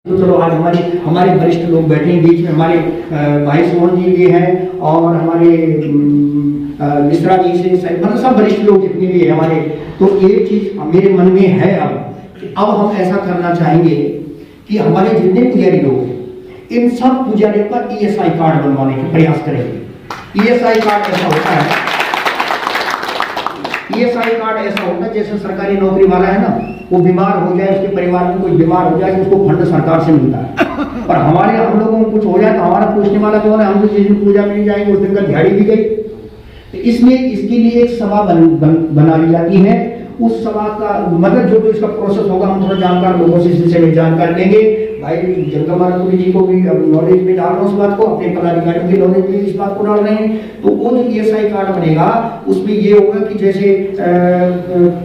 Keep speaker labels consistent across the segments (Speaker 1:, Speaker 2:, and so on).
Speaker 1: तो चलो आज हमारे वरिष्ठ लोग बैठे हैं बीच में, हमारे भाई सोहन जी भी हैं और हमारे मिश्रा जी से मतलब सब वरिष्ठ लोग जितने भी हैं हमारे। तो एक चीज मेरे मन में है अब हम ऐसा करना चाहेंगे कि हमारे जितने पुजारी लोग हैं इन सब पुजारी पर ESI कार्ड बनवाने का प्रयास करेंगे। ESI कार्ड ऐसा होता है, ESI कार्ड ऐसा होता है जैसे सरकारी नौकरी वाला है ना, वो बीमार हो जाए, उसके परिवार में कोई बीमार हो जाए तो उसको फंड सरकार से मिलता है। और हम लोगों को कुछ हो जाए तो हमारा पूछने वाला कौन है? हम तो जिस दिन पूजा में नहीं जाएंगे उस दिन का दिहाड़ी भी गई। तो इसमें इसके लिए एक सभा बना ली जाती है। उस सभा का मतलब जो भी इसका प्रोसेस होगा हम थोड़ा जानकार लोगों से इस विषय में जानकारी लेंगे। भाई जंगमानंद जी को भी नॉलेज में डाल रहे हैं उस बात को, अपने पदाधिकारियों की नॉलेज में इस बात को डाल रहे हैं। तो वो जो ESI कार्ड बनेगा उसमें ये होगा कि जैसे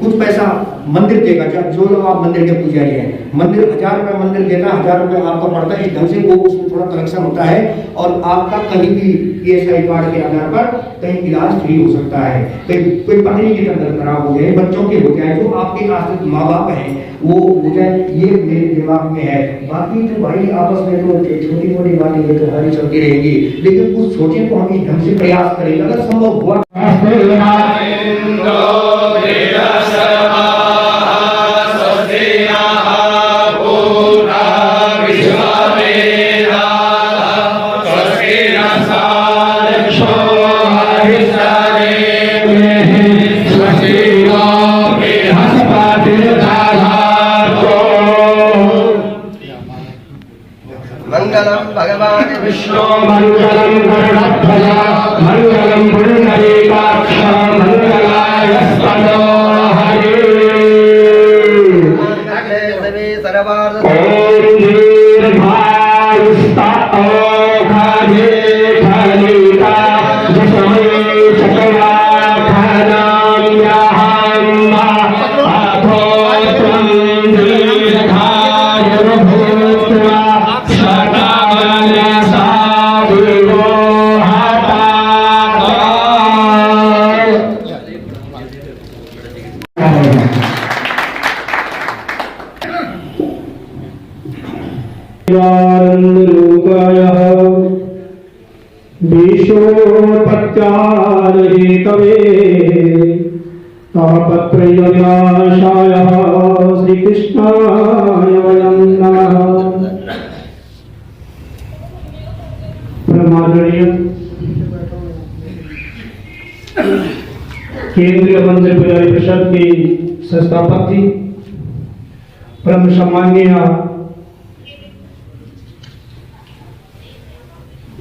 Speaker 1: कुछ पैसा मंदिर देगा, जो लोग आप मंदिर के पुजारी हैं, मंदिर 1000 रुपये मंदिर देगा, 1000 रुपये आपका पड़ता है। इस ढंग से वो उसमें थोड़ा कलेक्शन होता है और आपका कहीं भी ESI कार्ड के आधार पर कहीं इलाज फ्री हो सकता है। कोई पत्नी की तबीयत खराब हो जाए, बच्चों की हो जाए, जो आपके आश्रित माँ बाप हैं वो हो जाए, ये मेरे दिमाग में है। बाकी तो भाई आपस में तो छोटी मोटी बातें ये तो हमारी चलती रहेगी, लेकिन कुछ सोचें तो हम इस ढंग से प्रयास करेंगे अगर संभव हुआ।
Speaker 2: मंगलम भगवान
Speaker 3: विष्णु मंगलम गरुड़ध्वज मंगलम पुंडरीकाक्ष मंगलायस्तनो हरे
Speaker 2: सर्वार्थ
Speaker 3: ओम दीर्घायुष्टा ओघाजे फलिता जसमे चक्रवाखनां याहम्मा अथो त्वं दीर्घायुर्भूत्वा तापत्रयविनाशाय श्रीकृष्णाय वयं नमः। परमादरणीय केंद्रीय मंदिर पुजारी परिषद की संस्थापक थी, परम सम्माननीय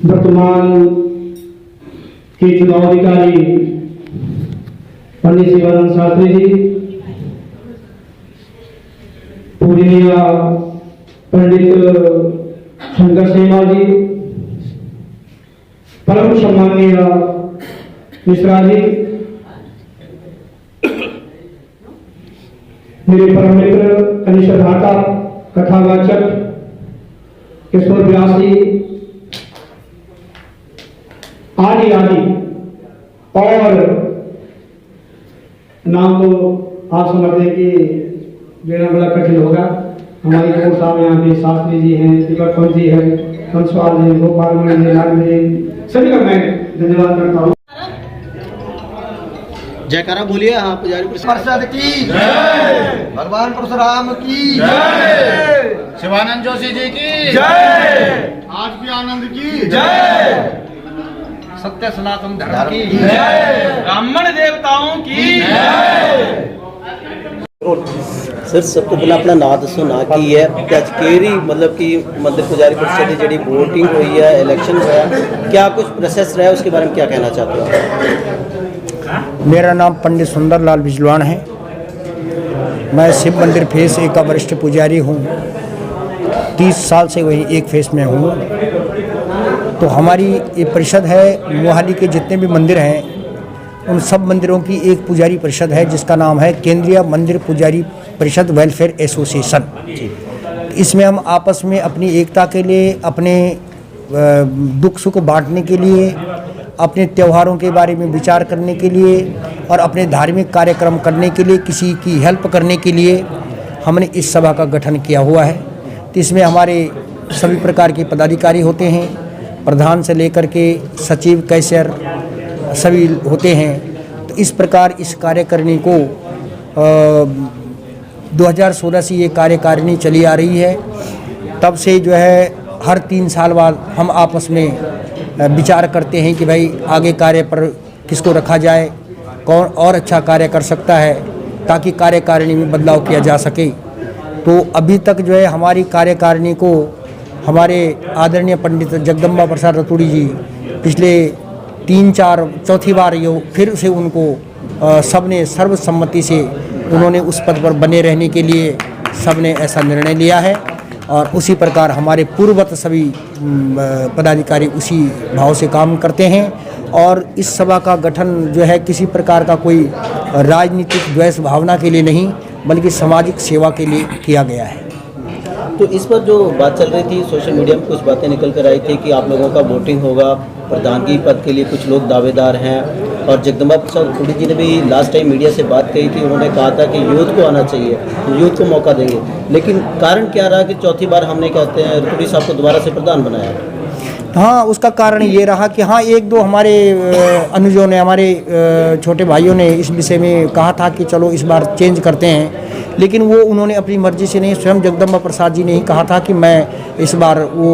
Speaker 3: वर्तमान के चुनाव अधिकारी पंडित शिवानंद शास्त्री जी, पूजनीय पंडित शंकर सेना जी, परम सम्माननीय मिश्रा जी, मेरे परम मित्र कनिष्ठ भ्राता कथावाचक किशोर व्यास जी आदि आदि, और नाम तो आप समझते कि लेना बड़ा कठिन होगा। हमारी कोर्ट साहब यहाँ पे शास्त्री जी हैं, तिलकपंत जी हैं, कंसवाल जी, गोपाल जी, लाल जी, सभी का मैं धन्यवाद करता हूँ।
Speaker 4: जयकारा बोलिए। हाँ, पुजारी
Speaker 2: परिषद की जय, भगवान परशुराम की जय,
Speaker 5: शिवानंद जोशी जी की
Speaker 2: जय,
Speaker 5: आज भी आनंद की
Speaker 2: जय,
Speaker 5: सत्य सनातन धर्म की
Speaker 2: जय,
Speaker 5: ब्राह्मण देवताओं की
Speaker 4: सर सब तो पहले अपना नाम दसो ना की है ते अज केरी मतलब कि मंदिर पुजारी परिषद की जी वोटिंग हुई है, इलेक्शन हुआ, क्या कुछ प्रोसेस रहा है उसके बारे में क्या कहना चाहते हो?
Speaker 1: मेरा नाम पंडित सुंदरलाल बिजलवान है। मैं शिव मंदिर फेस 1 का वरिष्ठ पुजारी हूँ। 30 साल से वही एक फेस में हूँ। तो हमारी ये परिषद है, मोहाली के जितने भी मंदिर हैं उन सब मंदिरों की एक पुजारी परिषद है जिसका नाम है केंद्रीय मंदिर पुजारी परिषद वेलफेयर एसोसिएशन। इसमें हम आपस में अपनी एकता के लिए, अपने दुख सुख बांटने के लिए, अपने त्योहारों के बारे में विचार करने के लिए और अपने धार्मिक कार्यक्रम करने के लिए, किसी की हेल्प करने के लिए हमने इस सभा का गठन किया हुआ है। तो इसमें हमारे सभी प्रकार के पदाधिकारी होते हैं, प्रधान से लेकर के सचिव, कैशियर सभी होते हैं। तो इस प्रकार इस कार्यकारिणी को 2016 से ये कार्यकारिणी चली आ रही है। तब से जो है हर 3 साल बाद हम आपस में विचार करते हैं कि भाई आगे कार्य पर किसको रखा जाए, कौन और अच्छा कार्य कर सकता है, ताकि कार्यकारिणी में बदलाव किया जा सके। तो अभी तक जो है हमारी कार्यकारिणी को हमारे आदरणीय पंडित जगदम्बा प्रसाद रतूड़ी जी पिछले 3-4 चौथी बार ये फिर से उनको सबने सर्वसम्मति से उन्होंने उस पद पर बने रहने के लिए सबने ऐसा निर्णय लिया है। और उसी प्रकार हमारे पूर्ववत सभी पदाधिकारी उसी भाव से काम करते हैं। और इस सभा का गठन जो है किसी प्रकार का कोई राजनीतिक द्वेष भावना के लिए नहीं, बल्कि सामाजिक सेवा के लिए किया गया है।
Speaker 4: तो इस पर जो बात चल रही थी, सोशल मीडिया में कुछ बातें निकल कर आई थी कि आप लोगों का वोटिंग होगा, प्रधानगी पद के लिए कुछ लोग दावेदार हैं। और जगदम्बा प्रसाद रतूड़ी जी ने भी लास्ट टाइम मीडिया से बात कही थी, उन्होंने कहा था कि यूथ को आना चाहिए, यूथ को मौका देंगे। लेकिन कारण क्या रहा कि चौथी बार हमने कहते हैं रतूड़ी साहब को दोबारा से प्रधान बनाया?
Speaker 1: हाँ, उसका कारण ये रहा कि हाँ, 1-2 हमारे अनुजों ने, हमारे छोटे भाइयों ने इस विषय में कहा था कि चलो इस बार चेंज करते हैं, लेकिन वो उन्होंने अपनी मर्जी से नहीं, स्वयं जगदम्बा प्रसाद जी ने ही कहा था कि मैं इस बार वो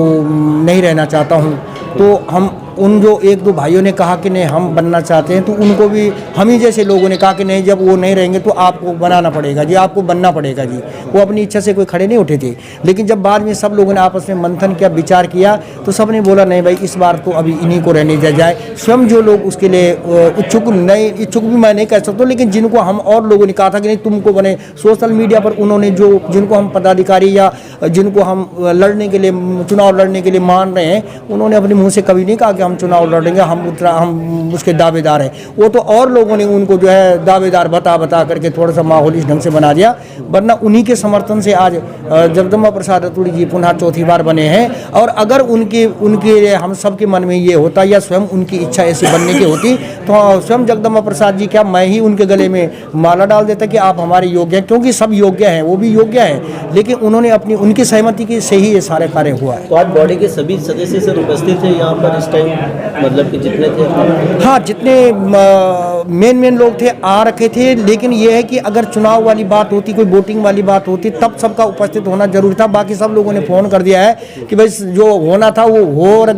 Speaker 1: नहीं रहना चाहता हूँ। तो हम उन जो 1-2 भाइयों ने कहा कि नहीं हम बनना चाहते हैं, तो उनको भी हम ही जैसे लोगों ने कहा कि नहीं, जब वो नहीं रहेंगे तो आपको बनाना पड़ेगा जी, आपको बनना पड़ेगा जी। वो अपनी इच्छा से कोई खड़े नहीं उठे थे। लेकिन जब बाद में सब लोगों ने आपस में मंथन किया, विचार किया, तो सब ने बोला नहीं भाई इस बार तो अभी इन्हीं को रहने दिया जाए। स्वयं जो लोग उसके लिए इच्छुक भी मैं नहीं कह सकता, लेकिन जिनको हम और लोगों ने कहा था कि नहीं तुमको बने, सोशल मीडिया पर उन्होंने जिनको हम पदाधिकारी या जिनको हम लड़ने के लिए, चुनाव लड़ने के लिए मान रहे हैं, उन्होंने अपने मुँह से कभी नहीं कहा कि हम चुनाव लड़ेंगे, हम उसके दावेदार हैं। वो तो और लोगों ने उनको जो है दावेदार बता करके थोड़ा सा माहौल इस ढंग से बना दिया। वरना उन्हीं के समर्थन से आज जगदम्बा प्रसाद रतूड़ी जी पुनः चौथी बार बने हैं। और अगर उनके हम सबके मन में ये होता या स्वयं उनकी इच्छा ऐसी बनने की होती, तो स्वयं जगदम्बा प्रसाद जी, क्या मैं ही उनके गले में माला डाल देता कि आप हमारे योग्य हैं, क्योंकि सब योग्य हैं, वो भी योग्य हैं। लेकिन उन्होंने अपनी उनकी सहमति की से ही ये सारे कार्य हुआ है।
Speaker 4: तो आज बॉडी के सभी सदस्य सर उपस्थित थे यहाँ पर इस टाइम, मतलब कि जितने थे?
Speaker 1: हाँ, जितने मेन लोग थे आ रखे थे। लेकिन ये है कि अगर चुनाव वाली बात होती, कोई वोटिंग वाली बात होती, तब सबका उपस्थित होना जरूरी था। बाकी सब लोगों ने फ़ोन कर दिया है कि भाई जो होना था वो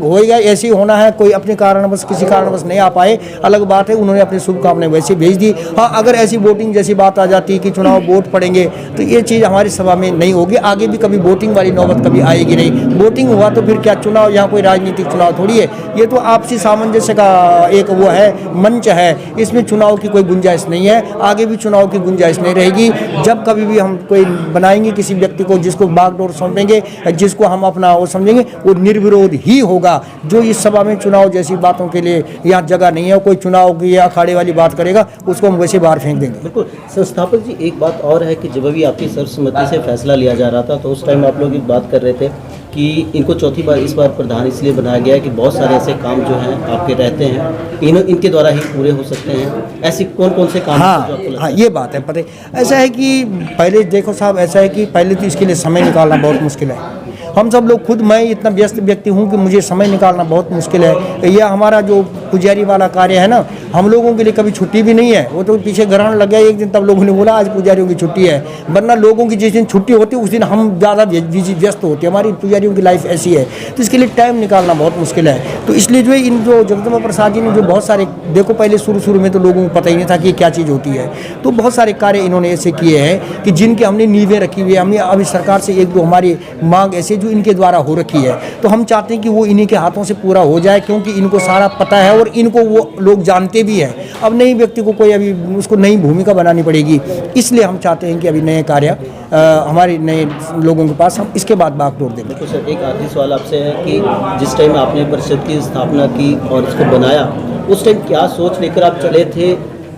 Speaker 1: होएगा, ऐसे ही होना है। कोई अपने कारणवश किसी कारणवश नहीं आ पाए, अलग बात है, उन्होंने अपनी शुभकामनाएं वैसे भेज दी। हाँ, अगर ऐसी वोटिंग जैसी बात आ जाती कि चुनाव वोट पड़ेंगे, तो ये चीज़ हमारी सभा में नहीं होगी। आगे भी कभी वोटिंग वाली नौबत कभी आएगी नहीं। वोटिंग हुआ तो फिर क्या चुनाव, यहाँ कोई राजनीतिक चुनाव थोड़ी है, ये तो आपसी सामंजस्य का एक वो है, मंच है। इसमें चुनाव की कोई गुंजाइश नहीं है, आगे भी चुनाव की गुंजाइश नहीं रहेगी। जब कभी भी हम कोई बनाएंगे किसी व्यक्ति को, जिसको बागडोर सौंपेंगे, जिसको हम अपना वो समझेंगे, वो निर्विरोध ही होगा। जो इस सभा में चुनाव जैसी बातों के लिए यहाँ जगह नहीं है, कोई चुनाव की या अखाड़े वाली बात करेगा, उसको हम वैसे बाहर फेंक देंगे।
Speaker 4: बिल्कुल। संस्थापक जी, एक बात और है कि जब भी आपकी सर्वसम्मति से फैसला लिया जा रहा था, तो उस टाइम आप लोग एक बात कर रहे थे कि इनको चौथी बार इस बार प्रधान इसलिए बनाया गया है कि बहुत सारे ऐसे काम जो हैं आपके रहते हैं, इनके द्वारा ही पूरे हो सकते हैं। ऐसे कौन से काम?
Speaker 1: हाँ, ये बात है। पता है ऐसा है कि पहले देखो साहब, ऐसा है कि पहले तो इसके लिए समय निकालना बहुत मुश्किल है। हम सब लोग, खुद मैं इतना व्यस्त व्यक्ति हूँ कि मुझे समय निकालना बहुत मुश्किल है। यह हमारा जो पुजारी वाला कार्य है ना, हम लोगों के लिए कभी छुट्टी भी नहीं है। वो तो पीछे ग्रहण लग गया एक दिन, तब लोगों ने बोला आज पुजारियों की छुट्टी है। वरना लोगों की जिस दिन छुट्टी होती है उस दिन हम ज़्यादा व्यस्त होते हैं। हमारी पुजारियों की लाइफ ऐसी है, तो इसके लिए टाइम निकालना बहुत मुश्किल है। तो इसलिए जो इन जो जगदम्बा प्रसाद जी ने जो बहुत सारे, देखो पहले शुरू में तो लोगों को पता ही नहीं था कि ये क्या चीज़ होती है, तो बहुत सारे कार्य इन्होंने ऐसे किए हैं कि जिनके हमने नींवें रखी हुई है। हमने अभी सरकार से 1-2 हमारी मांग ऐसे जो इनके द्वारा हो रखी है, तो हम चाहते हैं कि वो इन्हीं के हाथों से पूरा हो जाए, क्योंकि इनको सारा पता है और इनको वो लोग जानते भी हैं। अब नई व्यक्ति को कोई अभी उसको नई भूमिका बनानी पड़ेगी, इसलिए हम चाहते हैं कि अभी नए कार्य हमारे नए लोगों के पास हम इसके बाद बागडोर देंगे।
Speaker 4: तो सर, एक आखिरी सवाल आपसे है कि जिस टाइम आपने परिषद की स्थापना की और इसको बनाया, उस टाइम क्या सोच लेकर आप चले थे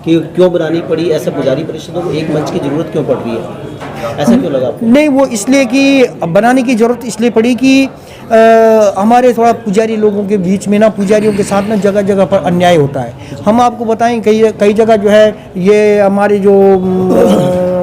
Speaker 4: कि क्यों बनानी पड़ी? ऐसा पुजारी परिषदों को एक मंच की जरूरत क्यों पड़ रही है, ऐसा क्यों लगा आपको?
Speaker 1: नहीं, वो इसलिए कि बनाने की ज़रूरत इसलिए पड़ी कि हमारे थोड़ा पुजारी लोगों के बीच में ना, पुजारियों के साथ ना जगह जगह पर अन्याय होता है। हम आपको बताएं, कई जगह जो है ये हमारे जो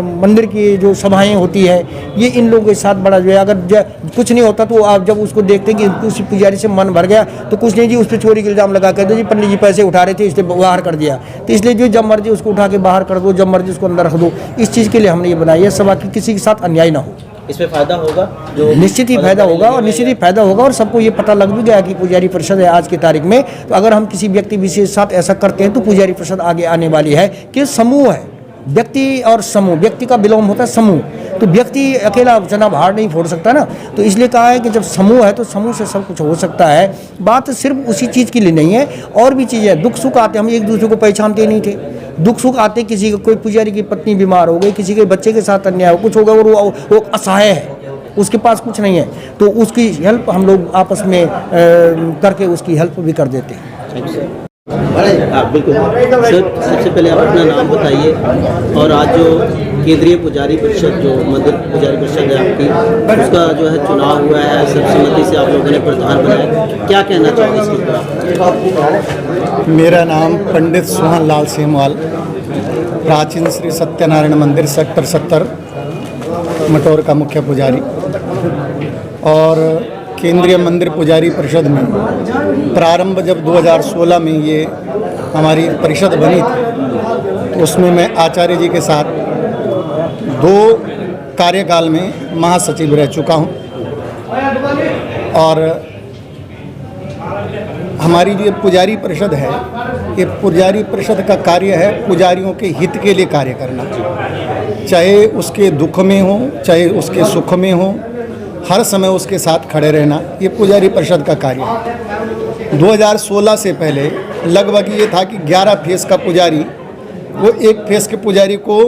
Speaker 6: मंदिर की जो सभाएं होती है, ये इन लोगों के साथ बड़ा जो है, अगर कुछ नहीं होता तो आप जब उसको देखते कि उस पुजारी से मन भर गया तो कुछ नहीं जी, उस पर चोरी का इल्ज़ाम लगा कर दो जी, पंडित जी पैसे उठा रहे थे इसलिए बाहर कर दिया, तो इसलिए जो जब मर्जी उसको उठा के बाहर कर दो, जब मर्जी उसको अंदर रख दो। इस चीज़ के लिए हमने ये बनाई है सभा की किसी के साथ अन्याय ना हो।
Speaker 4: इसमें फायदा होगा जो
Speaker 6: निश्चित ही फायदा होगा, और निश्चित ही फायदा होगा, और सबको ये पता लग भी गया कि पुजारी परिषद है आज की तारीख में। तो अगर हम किसी व्यक्ति विशेष के साथ ऐसा करते हैं तो पुजारी परिषद आगे आने वाली है कि समूह है, व्यक्ति और समूह, व्यक्ति का विलोम होता है समूह, तो व्यक्ति अकेला जना बाहर नहीं फोड़ सकता ना, तो इसलिए कहा है कि जब समूह है तो समूह से सब कुछ हो सकता है। बात सिर्फ उसी चीज़ के लिए नहीं है, और भी चीज़ें, दुख सुख आते, हम एक दूसरे को पहचानते नहीं थे, दुख सुख आते, किसी का कोई पुजारी की पत्नी बीमार हो गई, किसी के बच्चे के साथ अन्याय हो, कुछ हो गया और वो असहाय है, उसके पास कुछ नहीं है, तो उसकी हेल्प हम लोग आपस में करके उसकी हेल्प भी कर देते हैं।
Speaker 4: हाँ बिल्कुल सर, सबसे पहले आप अपना नाम बताइए, और आज जो केंद्रीय पुजारी परिषद जो मंदिर पुजारी परिषद है आपकी, उसका जो है चुनाव हुआ है, सर्वसम्मति से आप लोगों ने प्रधान बनाया, क्या कहना चाहोगे इसके ऊपर?
Speaker 7: मेरा नाम पंडित सुहान लाल सेमवाल, प्राचीन श्री सत्यनारायण मंदिर सेक्टर 70 मटौर का मुख्य पुजारी, और केंद्रीय मंदिर पुजारी परिषद में प्रारंभ जब 2016 में ये हमारी परिषद बनी थी, तो उसमें मैं आचार्य जी के साथ 2 कार्यकाल में महासचिव रह चुका हूँ। और हमारी जो पुजारी परिषद है, ये पुजारी परिषद का कार्य है पुजारियों के हित के लिए कार्य करना, चाहे उसके दुख में हो चाहे उसके सुख में हो, हर समय उसके साथ खड़े रहना, ये पुजारी परिषद का कार्य है। 2016 से पहले लगभग ये था कि 11 फेस का पुजारी वो एक फेस के पुजारी को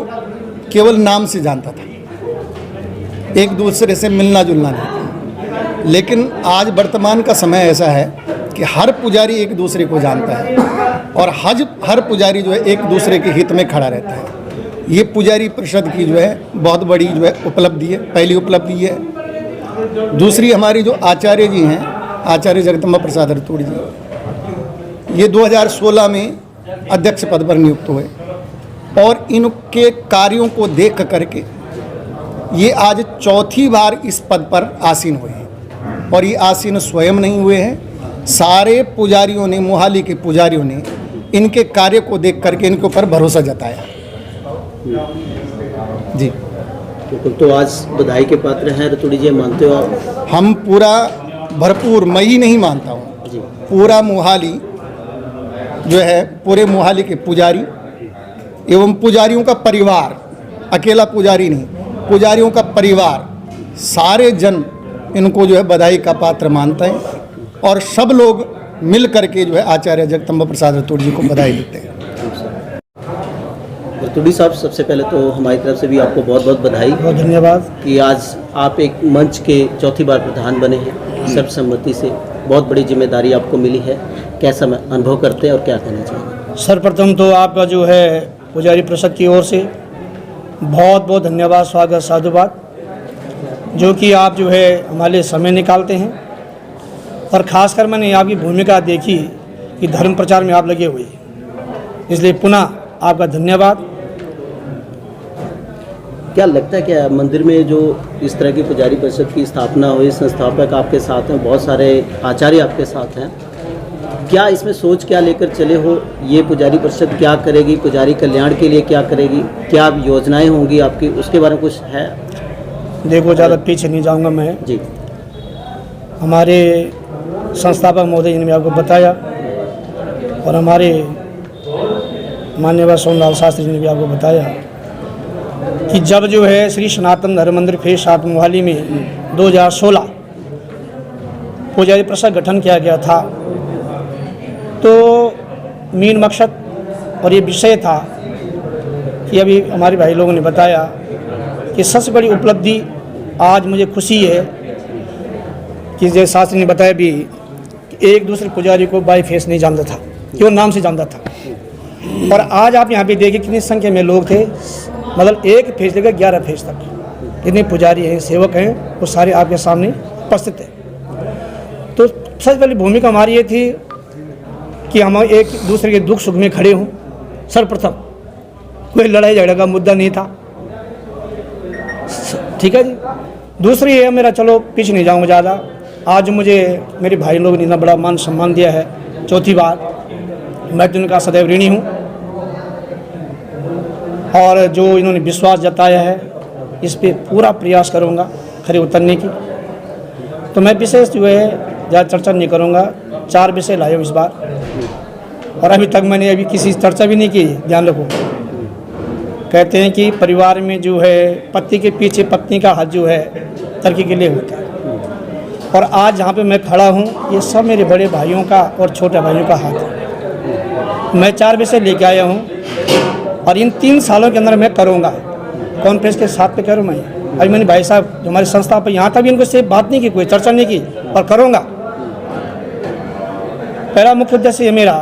Speaker 7: केवल नाम से जानता था, एक दूसरे से मिलना जुलना नहीं था। लेकिन आज वर्तमान का समय ऐसा है कि हर पुजारी एक दूसरे को जानता है, और हर पुजारी जो है एक दूसरे के हित में खड़ा रहता है। ये पुजारी परिषद की जो है बहुत बड़ी जो है उपलब्धि है, पहली उपलब्धि है। दूसरी, हमारी जो आचार्य जी हैं, आचार्य जगदम्बा प्रसाद रतोड़ी जी, ये 2016 में अध्यक्ष पद पर नियुक्त हुए, और इनके कार्यों को देख करके ये आज चौथी बार इस पद पर आसीन हुए हैं। और ये आसीन स्वयं नहीं हुए हैं, सारे पुजारियों ने, मोहाली के पुजारियों ने इनके कार्य को देख करके इनके ऊपर भरोसा जताया जी।
Speaker 4: तो आज बधाई के पात्र हैं रतोड़ी जी, मानते हो आप?
Speaker 7: हम पूरा भरपूर, मैं ही नहीं मानता हूँ, पूरा मोहाली जो है, पूरे मोहाली के पुजारी एवं पुजारियों का परिवार, अकेला पुजारी नहीं, पुजारियों का परिवार, सारे जन इनको जो है बधाई का पात्र मानते हैं, और सब लोग मिल करके जो है आचार्य जगदम्बा प्रसाद रतोड़ी जी को बधाई देते हैं।
Speaker 4: रतोड़ी साहब, सबसे पहले तो हमारी तरफ से भी आपको बहुत बहुत बधाई,
Speaker 3: बहुत धन्यवाद
Speaker 4: कि आज आप एक मंच के चौथी बार प्रधान बने हैं सर्वसम्मति से, बहुत बड़ी जिम्मेदारी आपको मिली है, कैसा अनुभव करते हैं और क्या कहना चाहेंगे?
Speaker 3: सर्वप्रथम तो आपका जो है पुजारी परिषद की ओर से बहुत बहुत धन्यवाद, स्वागत, साधुवाद, जो कि आप जो है हमारे लिए समय निकालते हैं। और ख़ासकर मैंने आपकी भूमिका देखी कि धर्म प्रचार में आप लगे हुए, इसलिए पुनः आपका धन्यवाद।
Speaker 4: क्या लगता है क्या मंदिर में जो इस तरह की पुजारी परिषद की स्थापना हुई, संस्थापक आपके साथ हैं, बहुत सारे आचार्य आपके साथ हैं, क्या इसमें सोच क्या लेकर चले हो? ये पुजारी परिषद क्या करेगी, पुजारी कल्याण के लिए क्या करेगी, क्या योजनाएं होंगी आपकी, उसके बारे में कुछ है?
Speaker 3: देखो, ज़्यादा पीछे नहीं जाऊंगा मैं
Speaker 4: जी।
Speaker 3: हमारे संस्थापक महोदय जी ने आपको बताया, और हमारे माननीय सोमलाल शास्त्री जी ने भी आपको बताया कि जब जो है श्री सनातन धर्म मंदिर फेस 7 मोहाली में 2016 पुजारी परिषद गठन किया गया था, तो मेन मकसद और ये विषय था कि अभी हमारे भाई लोगों ने बताया कि सबसे बड़ी उपलब्धि आज मुझे खुशी है कि जैसे शास्त्री ने बताया भी, एक दूसरे पुजारी को बाई फेस नहीं जानता था, केवल नाम से जानता था। और आज आप यहाँ पे देखिए कितनी संख्या में लोग थे, मतलब एक फेस लेकर 11 फेस तक जितने पुजारी हैं, सेवक हैं, वो सारे आपके सामने उपस्थित हैं। तो सबसे पहली भूमिका हमारी ये थी कि हम एक दूसरे के दुख सुख में खड़े हों। सर्वप्रथम कोई लड़ाई झगड़ा का मुद्दा नहीं था, ठीक है जी। दूसरी है मेरा, चलो पीछे नहीं जाऊँगा ज़्यादा, आज मुझे मेरे भाई लोग ने इतना बड़ा मान सम्मान दिया है, चौथी बार, मैं तो उनका सदैव ऋणी हूँ। और जो इन्होंने विश्वास जताया है इस पे पूरा प्रयास करूँगा खरे उतरने की। तो मैं विशेष जो है ज़्यादा चर्चा नहीं करूँगा, 4 विषय लाया हूँ इस बार, और अभी तक मैंने अभी किसी चर्चा भी नहीं की। ध्यान रखो, कहते हैं कि परिवार में जो है पति के पीछे पत्नी का हाथ जो है तरक्की के लिए होता है, और आज जहाँ पे मैं खड़ा हूँ ये सब मेरे बड़े भाइयों का और छोटे भाइयों का हाथ है। मैं 4 विषय लेके आया हूँ और इन 3 सालों के अंदर मैं करूँगा, कॉन्फ्रेंस के साथ पे करूँ मैं। अभी मैंने भाई साहब जो हमारे संस्था पर यहाँ तक भी इनको से बात नहीं की, कोई चर्चा नहीं की, और करूँगा। पहला मुख्य उद्देश्य ये मेरा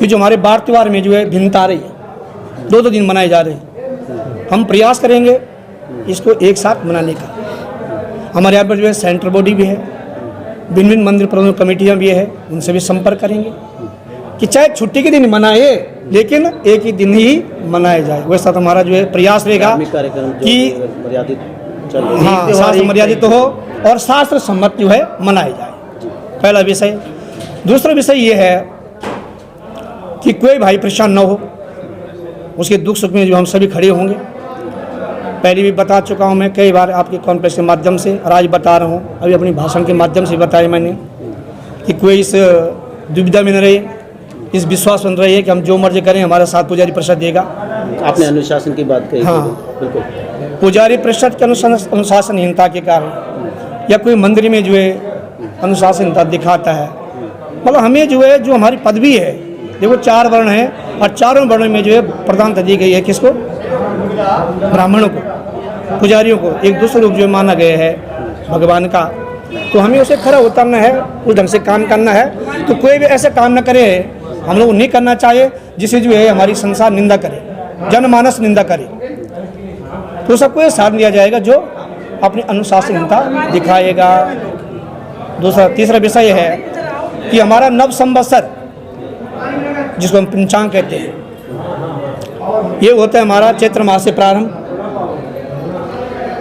Speaker 3: कि जो हमारे बार त्यौहार में जो है भिन्नता आ रही है, 2-2 दिन मनाए जा रहे हैं, हम प्रयास करेंगे इसको एक साथ मनाने का। हमारे यहाँ पर जो है सेंट्रल बॉडी भी है, भिन्न भिन्न मंदिर प्रबंधन कमेटियाँ भी है, उनसे भी संपर्क करेंगे कि चाहे छुट्टी के दिन मनाए लेकिन एक ही दिन ही मनाया जाए। वैसा तो हमारा जो है प्रयास रहेगा
Speaker 4: कार्यक्रम
Speaker 3: कि
Speaker 4: मर्यादित चल रही है।
Speaker 3: हाँ, शास्त्र मर्यादित तो हो और शास्त्र सम्मत जो है मनाया जाए, पहला विषय। दूसरा विषय ये है कि कोई भाई परेशान न हो, उसके दुख सुख में जो हम सभी खड़े होंगे। पहले भी बता चुका हूँ मैं कई बार आपके कॉन्फ्रेंस के माध्यम से, और आज बता रहा हूँ, अभी अपनी भाषण के माध्यम से बताया मैंने कि कोई इस दुविधा में न रहे, इस विश्वास बन रही है कि हम जो मर्जी करें हमारा साथ पुजारी परिषद देगा।
Speaker 4: आपने अनुशासन की बात कही।
Speaker 3: हाँ,
Speaker 4: बिल्कुल।
Speaker 3: पुजारी परिषद के अनुशासनहीनता के कारण, या कोई मंदिर में जो है अनुशासनहीनता दिखाता है, मतलब हमें जो है जो हमारी पदवी है, देखो 4 वर्ण हैं और चारों वर्णों में जो है प्रधानता दी गई है किसको? ब्राह्मणों को, पुजारियों को एक दूसरे रूप जो माना गया है भगवान का। तो हमें उसे खरा उतरना है, उस ढंग से काम करना है। तो कोई भी ऐसे काम न करे, हम लोग नहीं करना चाहिए जिसे जो है हमारी संसार निंदा करे, जनमानस निंदा करे। तो सबको ये साथ दिया जाएगा जो अपनी अनुशासनहीनता दिखाएगा। तीसरा विषय है कि हमारा नव संवत्सर जिसको हम पंचांग कहते हैं, ये होता है हमारा चैत्र मास से प्रारंभ।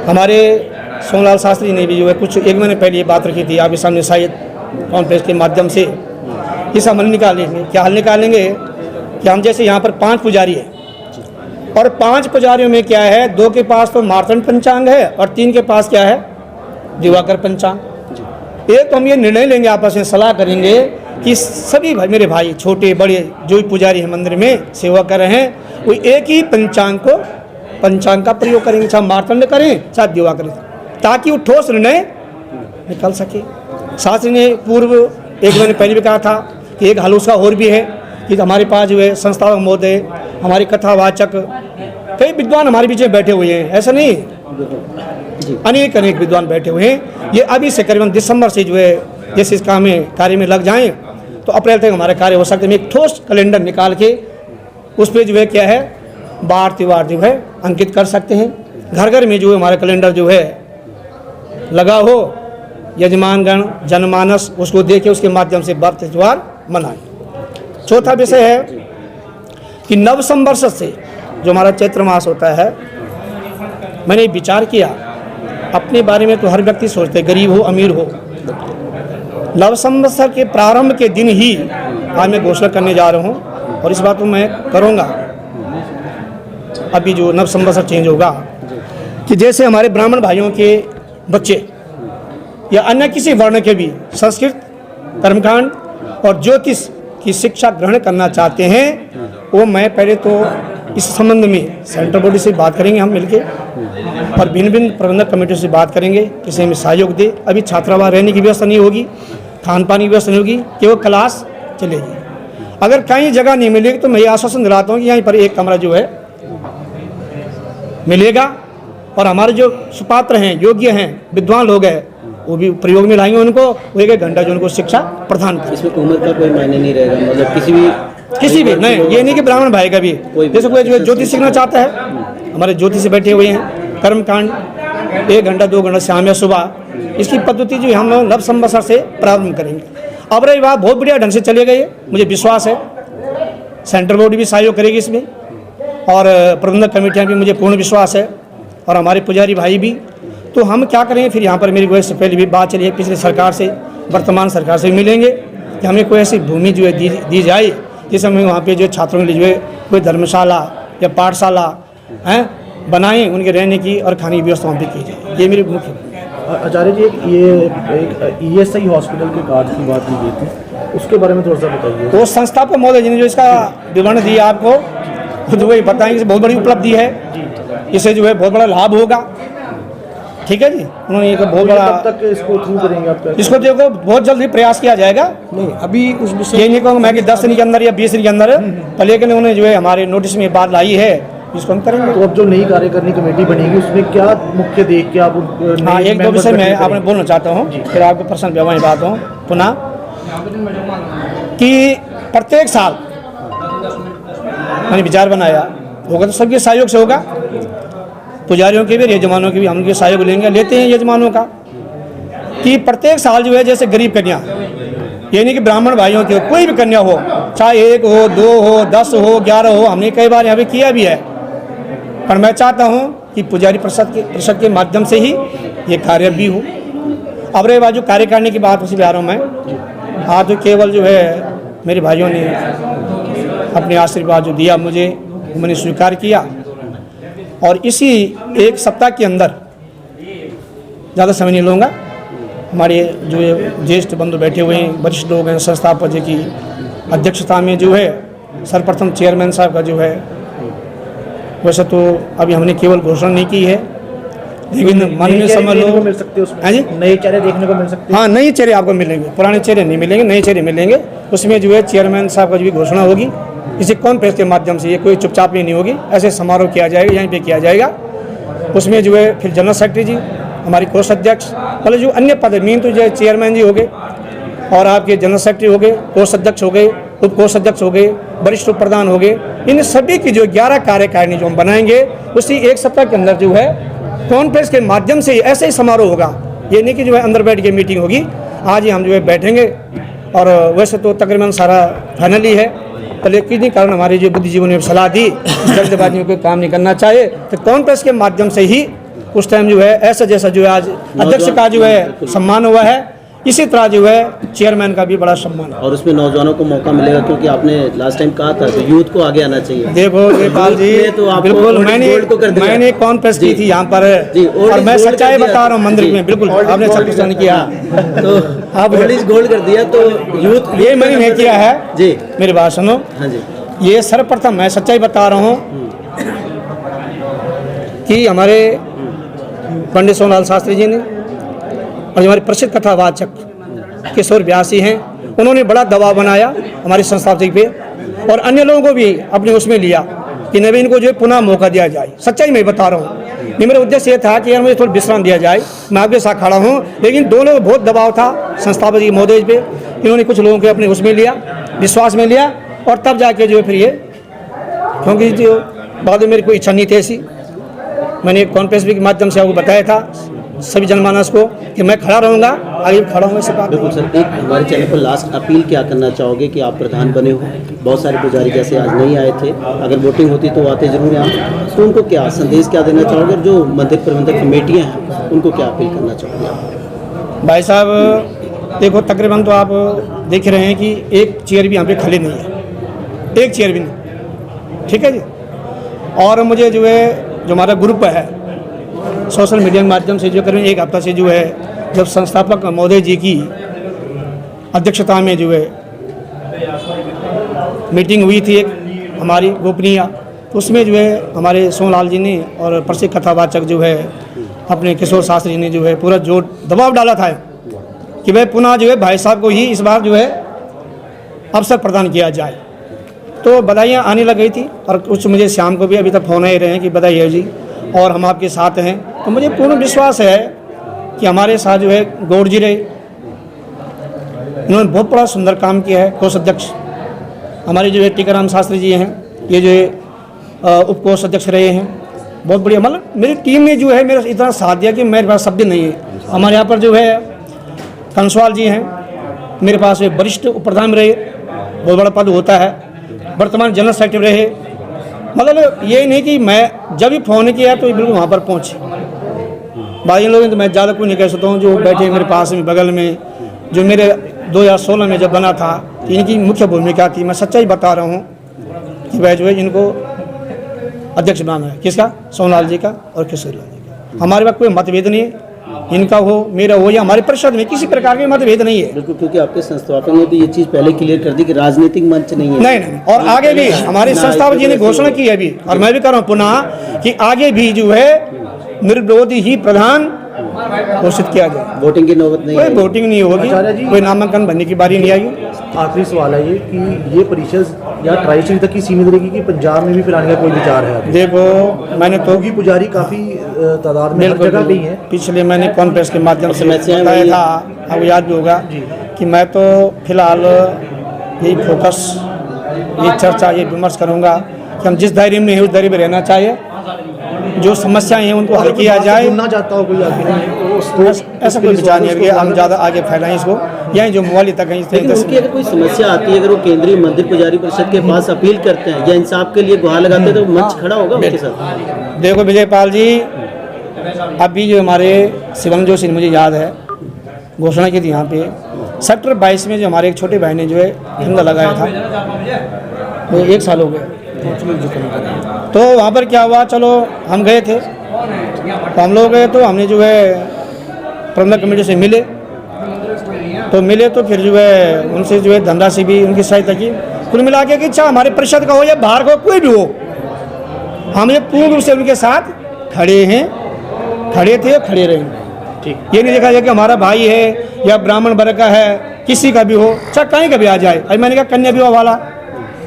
Speaker 3: हमारे सोमलाल शास्त्री ने भी जो है कुछ 1 महीने पहले ये बात रखी थी, आपके सामने शायद कॉन्फ्रेंस के माध्यम से इस अमल निकालेंगे। क्या हल निकालेंगे कि हम जैसे यहाँ पर 5 पुजारी है, और 5 पुजारियों में क्या है, 2 के पास तो मार्तंड पंचांग है और 3 के पास क्या है, दिवाकर पंचांग। एक तो हम ये निर्णय लेंगे, आपस में सलाह करेंगे कि सभी भाई, मेरे भाई छोटे बड़े जो भी पुजारी हैं मंदिर में सेवा कर रहे हैं, वो एक ही पंचांग का प्रयोग करेंगे, चाहे मार्तंड करें चाहे दिवाकर करें, ताकि वो ठोस निर्णय निकल सके। शास्त्री ने पूर्व 1 महीने पहले भी कहा था कि एक हल उसका और भी है कि हमारे पास जो है संस्थापक महोदय, हमारे कथावाचक, कई विद्वान हमारे बीच में बैठे हुए हैं, ऐसा नहीं, अनेक विद्वान बैठे हुए हैं। ये अभी से करीबन दिसंबर से जो है जैसे इस काम में कार्य में लग जाएं तो अप्रैल तक हमारे कार्य हो सकते हैं। एक ठोस कैलेंडर निकाल के उस पर जो है क्या है, बार त्यौहार जो है अंकित कर सकते हैं। घर घर में जो है हमारा कैलेंडर जो है लगा हो, यजमानगण जनमानस उसको देखे, उसके माध्यम से व्रत त्यौहार मनाएं। चौथा विषय है कि नव संवर्ष से जो हमारा चैत्र मास होता है, मैंने विचार किया, अपने बारे में तो हर व्यक्ति सोचते, गरीब हो अमीर हो, नव संवत्सर के प्रारंभ के दिन ही आज मैं घोषणा करने जा रहा हूँ, और इस बात को मैं करूँगा। अभी जो नव संवत्सर चेंज होगा कि जैसे हमारे ब्राह्मण भाइयों के बच्चे या अन्य किसी वर्ण के भी संस्कृत, कर्मकांड और ज्योतिष की शिक्षा ग्रहण करना चाहते हैं, वो मैं पहले तो इस संबंध में सेंट्रल बॉडी से बात करेंगे हम मिलके, और भिन्न भिन्न प्रबंधक कमेटियों से बात करेंगे, किसी में सहयोग दे। अभी छात्रावास रहने की व्यवस्था नहीं होगी, खान पान की व्यवस्था नहीं होगी, केवल क्लास चलेगी। अगर कहीं जगह नहीं मिलेगी तो मैं ये आश्वासन दिलाता हूँ कि यहाँ पर एक कमरा जो है मिलेगा, और हमारे जो सुपात्र हैं, योग्य हैं, विद्वान लोग हैं, वो भी प्रयोग में लाएंगे उनको, वो 1 घंटा जो उनको शिक्षा प्रदान करें।
Speaker 4: इसमें उम्र का कोई मायने नहीं रहेगा, मतलब किसी भी नहीं, ये नहीं कि ब्राह्मण भाई का भी, जैसे कोई जो ज्योतिष सीखना चाहता है, हमारे ज्योतिष से बैठे हुए हैं, कर्मकांड 1 घंटा 2 घंटा शाम या सुबह, इसकी पद्धति जो हम नव संवत्सर से प्रारंभ करेंगे। अब रही बात, बहुत बढ़िया ढंग से चले गए, मुझे विश्वास है सेंट्रल बोर्ड भी सहयोग करेगी इसमें, और प्रबंधक कमेटियाँ भी, मुझे पूर्ण विश्वास है।
Speaker 3: और हमारे पुजारी भाई भी। तो हम क्या करें फिर यहाँ पर मेरी कोई पहले भी बात चली है पिछले सरकार से, वर्तमान सरकार से मिलेंगे कि हमें कोई ऐसी भूमि जो है दी जाए जिससे हमें वहाँ पे जो छात्रों के लिए जो है कोई धर्मशाला या पाठशाला हैं बनाएं, उनके रहने की और खाने की व्यवस्था वहाँ पे की जाए। ये मेरी मुख्य।
Speaker 8: आचार्य जी, एक ESI हॉस्पिटल के कार्ड की बात की गई थी, उसके बारे में थोड़ा सा बताइए।
Speaker 3: तो संस्थापक महोदय जी ने जो इसका विवरण दिया आपको, जो वही बताएंगे बहुत बड़ी उपलब्धि है, इससे जो है बहुत बड़ा लाभ होगा। ठीक है जी, उन्होंने एक बहुत बड़ा
Speaker 8: कब तक इसको थ्रू करेंगे आप?
Speaker 3: इसको देखो बहुत जल्दी प्रयास किया जाएगा।
Speaker 6: नहीं अभी उस विषय
Speaker 3: ये नहीं कहूँगा मैं कि 10 दिन के अंदर या 20 दिन के अंदर, पर लेकिन उन्होंने जो है हमारे नोटिस में बात लाई है, इसको हम करेंगे।
Speaker 8: तो अब जो नई कार्यकारिणी कमेटी बनेगी उसमें क्या मुख्य देख के आप
Speaker 3: हाँ, एक दो विषय मैं आपने बोलना चाहता हूँ, फिर आपके प्रश्न पे मैं बात हूँ पुनः कि प्रत्येक साल मैंने विचार बनाया होगा तो सबके सहयोग से होगा, पुजारियों के भी यजमानों के भी हम उनके सहयोग लेते हैं यजमानों का, कि प्रत्येक साल जो है जैसे गरीब कन्या, ये नहीं कि ब्राह्मण भाइयों की कोई भी कन्या हो, चाहे 1 हो 2 हो 10 हो 11 हो, हमने कई बार यहाँ पे किया भी है, पर मैं चाहता हूँ कि पुजारी परिषद के माध्यम से ही ये कार्य भी हो। अब रही बात जो कार्यकारिणी की बात उसी पे आ रहा हूँ मैं। आज तो केवल जो है मेरे भाइयों ने अपने आशीर्वाद जो दिया मुझे, मैंने स्वीकार किया, और इसी एक सप्ताह के अंदर, ज़्यादा समय नहीं लूँगा, हमारे जो ज्येष्ठ बंधु बैठे हुए हैं, वरिष्ठ लोग हैं, संस्थापक जी की अध्यक्षता में जो है सर्वप्रथम चेयरमैन साहब का जो है, वैसे तो अभी हमने केवल घोषणा नहीं की है, लेकिन मन में समझ लो
Speaker 8: मिल सकते हैं
Speaker 3: हाँ जी,
Speaker 8: नए चेहरे देखने को मिल सकते हैं।
Speaker 3: हाँ नए चेहरे आपको मिलेंगे, पुराने चेहरे नहीं मिलेंगे, नए चेहरे मिलेंगे। उसमें जो है चेयरमैन साहब का जो भी घोषणा होगी इसे कॉन्फ्रेंस के माध्यम से, ये कोई चुपचाप नहीं होगी, ऐसे समारोह किया जाएगा, यहीं पे किया जाएगा। उसमें जो है फिर जनरल सेक्रेटरी जी, हमारी कोषाध्यक्ष, मतलब जो अन्य पद मीन तो जो है चेयरमैन जी हो गए, और आपके जनरल सेक्रेटरी हो गए, कोषाध्यक्ष हो गए, उप कोषाध्यक्ष हो गए, वरिष्ठ उप प्रधान हो गए, इन सभी की जो 11 कार्यकारिणी जो हम बनाएंगे उसी एक सप्ताह के अंदर जो है कॉन्फ्रेंस के माध्यम से ऐसे ही समारोह होगा। ये नहीं कि जो है अंदर बैठ के मीटिंग होगी, आज ही हम जो है बैठेंगे, और वैसे तो तकरीबन सारा फाइनल ही है, तो लेकिन किसी कारण हमारे जो बुद्धिजीवियों ने सलाह दी जल्दबाजी में कोई काम नहीं करना चाहिए, तो कॉन्फ्रेंस के माध्यम से ही उस टाइम जो है ऐसा जैसा जो है आज अध्यक्ष का जो है सम्मान हुआ है, इसी तरह जो है चेयरमैन का भी बड़ा सम्मान है।
Speaker 4: और उसमें नौजवानों को मौका मिलेगा, क्योंकि आपने लास्ट टाइम कहा था कि यूथ को आगे आना चाहिए।
Speaker 3: देखो नेपाल जी,
Speaker 4: तो आपको
Speaker 3: बिल्कुल
Speaker 4: मैंने
Speaker 3: मैंने कॉन्फ्रेंस की थी यहाँ पर, और मैं सच्चाई बता रहा हूँ मंदिर में, बिल्कुल आपने छत्तीसगढ़ किया
Speaker 4: तो आप गोल्ड कर दिया, तो यूथ
Speaker 3: ये मैंने नहीं किया है
Speaker 4: जी,
Speaker 3: मेरी बात सुनो।
Speaker 4: हाँ जी,
Speaker 3: ये सर्वप्रथम मैं सच्चाई बता रहा हूँ कि हमारे पंडित सोमलाल शास्त्री जी ने और हमारे प्रसिद्ध कथावाचक किशोर व्यासी हैं, उन्होंने बड़ा दबाव बनाया हमारे संस्थापक पे, और अन्य लोगों को भी अपने उसमें लिया कि नवीन को जो है पुनः मौका दिया जाए। सच्चाई मैं बता रहा हूँ, ये मेरा उद्देश्य ये था कि यार मुझे थोड़ा विश्राम दिया जाए, मैं आपके साथ खड़ा हूँ, लेकिन दोनों को बहुत दबाव था संस्थापक जी महोदय पे, इन्होंने कुछ लोगों को अपने उसमें लिया, विश्वास में लिया, और तब जाके जो है फिर ये, क्योंकि जो बाद में मेरी कोई इच्छा नहीं थी ऐसी, मैंने कॉन्फ्रेंस के माध्यम से आपको बताया था सभी जनमानस को कि मैं खड़ा रहूँगा, आगे भी खड़ा हूँ ऐसे बात।
Speaker 4: बिल्कुल सर, एक हमारे चैनल पर लास्ट अपील क्या करना चाहोगे कि आप प्रधान बने हो, बहुत सारे पुजारी जैसे आज नहीं आए थे, अगर वोटिंग होती तो आते जरूर हैं, तो उनको क्या संदेश क्या देना चाहोगे, जो मंदिर प्रबंधक कमेटियाँ हैं उनको क्या अपील करना चाहोगे आप?
Speaker 3: भाई साहब देखो, तकरीबन तो आप देख रहे हैं कि एक चेयर भी यहाँ पे खाली नहीं है, एक चेयर भी नहीं, ठीक है जी। और मुझे जो है जो हमारा ग्रुप है सोशल मीडिया के माध्यम से जो करें, एक हफ्ता से जो है जब संस्थापक महोदय जी की अध्यक्षता में जो है मीटिंग हुई थी एक हमारी गोपनीय, तो उसमें जो है हमारे सोमलाल जी ने और प्रसिद्ध कथावाचक जो है अपने किशोर शास्त्री जी ने जो है पूरा जोर दबाव डाला था कि भाई पुनः जो है भाई साहब को ही इस बार जो है अवसर प्रदान किया जाए। तो बधाइयाँ आने लग गई थी, और कुछ मुझे शाम को भी अभी तक फ़ोन आ रहे हैं कि बधाई है जी और हम आपके साथ हैं। तो मुझे पूर्ण विश्वास है कि हमारे साथ जो है गौड़ जी रहे, इन्होंने बहुत बड़ा सुंदर काम किया है। कोषाध्यक्ष हमारे जो है टीकाराम शास्त्री जी हैं, ये जो है उप कोषाध्यक्ष रहे हैं, बहुत बढ़िया। मतलब मेरी टीम ने जो है मेरा इतना साथ दिया कि मेरे पास शब्द नहीं है। हमारे यहाँ पर जो है कंसवाल जी हैं, मेरे पास वरिष्ठ उप प्रधान रहे, बहुत बड़ा पद होता है, वर्तमान जनरल सेक्रेटरी रहे, मतलब ये नहीं कि मैं जब भी फ़ोन किया तो बिल्कुल वहाँ पर पहुँचे। बाकी लोग तो मैं ज़्यादा कुछ नहीं कह सकता हूँ। जो बैठे मेरे पास में बगल में, जो मेरे 2016 में जब बना था, इनकी मुख्य भूमिका थी। मैं सच्चाई बता रहा हूँ कि वह जो है इनको अध्यक्ष बनाना है। किसका? सोमलाल जी का और किशोर लाल जी का। हमारे पास कोई मतभेद नहीं है, इनका हो मेरा हो या हमारे परिषद में किसी प्रकार के मतभेद नहीं है।
Speaker 4: बिल्कुल, क्योंकि आपके संस्थापक ने तो ये चीज़ पहले क्लियर कर दी कि राजनीतिक मंच नहीं है।
Speaker 3: नहीं, और आगे भी हमारे संस्थापक जी ने घोषणा की है अभी, और मैं भी कर रहा हूँ पुनः कि आगे भी जो है निर्विरोध ही प्रधान घोषित किया जाए।
Speaker 4: वोटिंग की नौबत नहीं
Speaker 3: कोई
Speaker 4: है।
Speaker 3: वोटिंग नहीं होगी,
Speaker 8: आचार्य जी,
Speaker 3: कोई नामांकन भरने की बारी नहीं आएगी।
Speaker 8: आखिरी सवाल है ये कि ये परिषद या ट्राइशल तक ही सीमित रहेगी कि पंजाब में भी फैलाने का कोई विचार है अभी?
Speaker 3: देखो, मैंने तो
Speaker 8: क्योंकि पुजारी काफ़ी तादाद में हर जगह भी हैं।
Speaker 3: पिछले मैंने कॉन्फ्रेंस के माध्यम से
Speaker 4: समस्याएं
Speaker 3: बताया
Speaker 4: वही
Speaker 3: था, आपको याद भी होगा कि मैं तो फिलहाल यही फोकस, ये चर्चा, ये विमर्श करूंगा कि हम जिस दायरे में हैं उस दायरे में रहना चाहिए। जो समस्याएं हैं उनको हल किया जाए।
Speaker 8: सुनना चाहता हूँ कोई
Speaker 3: ऐसा कोई विचार नहीं है कि हम ज़्यादा आगे फैलाएं इसको, यहीं जो मोहाली तक है।
Speaker 4: लेकिन उनकी अगर कोई समस्या आती है, अगर वो केंद्रीय मंदिर पुजारी परिषद के पास अपील करते हैं या इंसाफ के लिए गुहार लगाते हैं, तो मंच खड़ा होगा उनके साथ।
Speaker 3: देखो विजयपाल जी, अभी जो हमारे शिवम जोशी ने, मुझे याद है, घोषणा की थी यहाँ पे सेक्टर 22 में, जो हमारे एक छोटे भाई ने जो है धंधा लगाया था, वो 1 साल हो गए। तो वहाँ पर क्या हुआ, चलो हम गए थे, तो हम लोग गए तो हमने जो है प्रबंधक कमेटी से मिले, तो फिर जो है उनसे जो है धनराशि भी उनकी सहायता की। कुल मिला के कि चाहे हमारे परिषद का हो या बाहर का हो, कोई भी हो, हम ये पूर्ण रूप से उनके साथ खड़े हैं, खड़े थे और खड़े रहेंगे। ठीक, ये नहीं देखा जाए कि हमारा भाई है या ब्राह्मण वर्ग का है, किसी का भी हो, चाहे कहीं का भी आ जाए। अभी मैंने कहा कन्या विवाह वाला,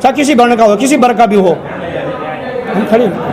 Speaker 3: चाहे किसी वर्ण का हो, किसी वर्ग का भी हो, हम खड़े हैं।